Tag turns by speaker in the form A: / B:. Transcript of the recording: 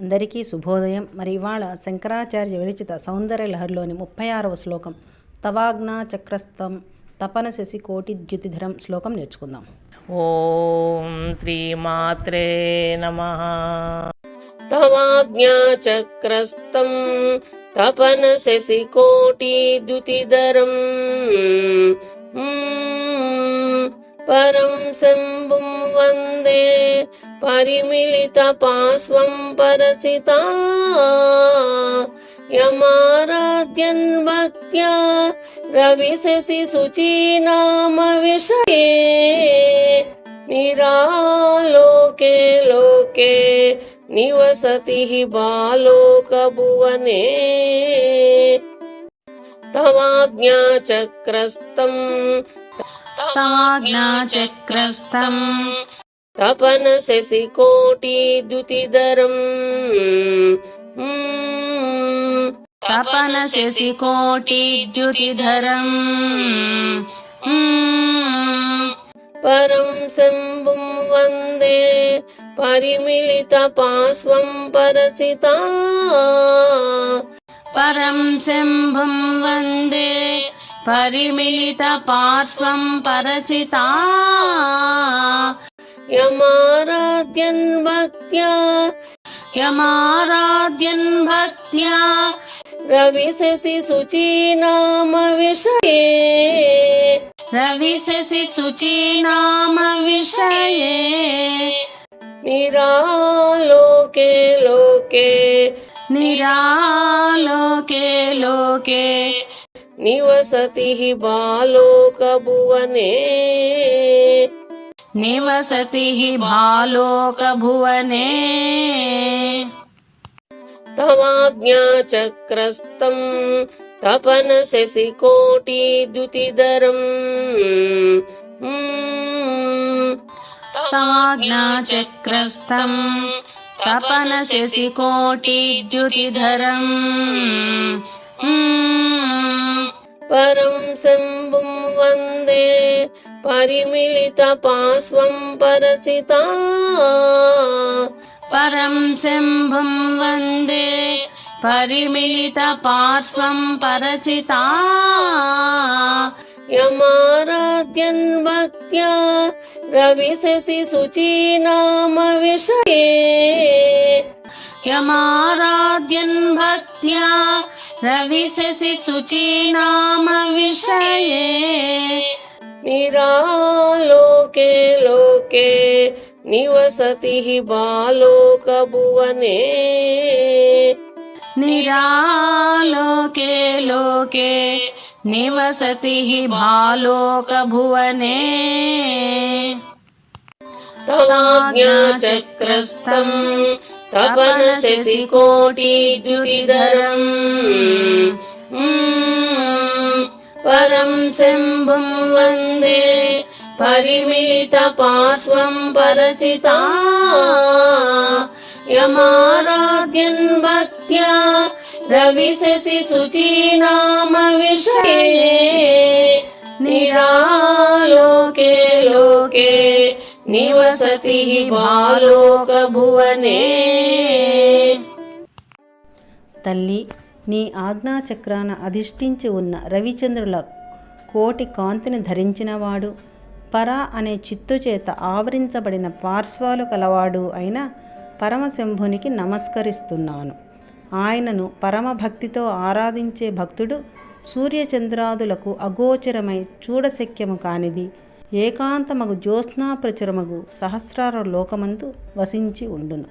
A: అందరికీ శుభోదయం. మరి ఇవాళ శంకరాచార్య విరచిత సౌందర్య లహరిలోని 36వ శ్లోకం తవాజ్ఞా చక్రస్థం తపన శశి కోటి ద్యుతిధరం శ్లోకం నేర్చుకుందాం.
B: ఓం శ్రీమాత్రే నమః. తవాజ్ఞా చక్రస్థం తపన శశి కోటి ద్యుతిధరం పరం శంభుం వందే పరిమిళిత పార్శ్వం పరచితా యమారాధ్యన్ భక్త్యా రవిశశి శుచీనామ విషయే నిరాలోకే లోకే నివసతి బాలోక భువనే తవాజ్ఞా చక్రస్థం తపన శశి కోటి ద్యుతిధరం
C: తపన శశి కోటి ద్యుతిధరం
B: పరం శంభుం వందే పరిమిళిత పార్శ్వం పరచితా
C: పరం శంభుం వందే పరిమిళిత పార్శ్వం పరచితా
B: యమారాధ్యన్ భక్త్యా రవిశశి శుచీనామ విషయే నిరాలోకే లోకే నివసతి బాలోక భువనే తవాజ్ఞా చక్రస్థం తపన శశి కోటి ద్యుతిధరం
C: తవాజ్ఞా చక్రస్థం తపన శశి కోటి ద్యుతిధరం
B: పరం శంభుం వందే పరిమిళిత పార్శ్వం పరచితా
C: పరం శంభుం వందే పరిమిళిత పార్శ్వం పరచితా
B: యమారాధ్యన్ భక్త్యా రవిశశి శుచీనామ విషయే
C: యమారాధ్యన్ భక్త్యా రవిశశి శుచీనామ విషయే
B: నిరాలోకే లోకే నివసతి బాలోక భువనే
C: నిరాలోకే లోకే నివసతి బాలోక భువనే
B: తవాజ్ఞా చక్రస్థం తపన శశి కోటి ద్యుతిధరం
C: పరం శంభుం వందే పరిమిళిత పార్శ్వం పరచితా యమారాధ్యన్ భక్త్యా రవిశశి శుచీనామ విషయే నిరాలోకే లోకే నివసతి బాలోక భువనే.
A: తల్లి, నీ ఆజ్ఞాచక్రాన అధిష్ఠించి ఉన్న రవిచంద్రుల కోటి కాంతిని ధరించినవాడు, పరా అనే చిత్తు చేత ఆవరించబడిన పార్శ్వాలు కలవాడు అయిన పరమశంభునికి నమస్కరిస్తున్నాను. ఆయనను పరమభక్తితో ఆరాధించే భక్తుడు సూర్యచంద్రాదులకు అగోచరమై చూడశక్యము కానిది ఏకాంతమగు జ్యోత్స్నా ప్రచురమగు సహస్రార లోకమందు వసించి ఉండును.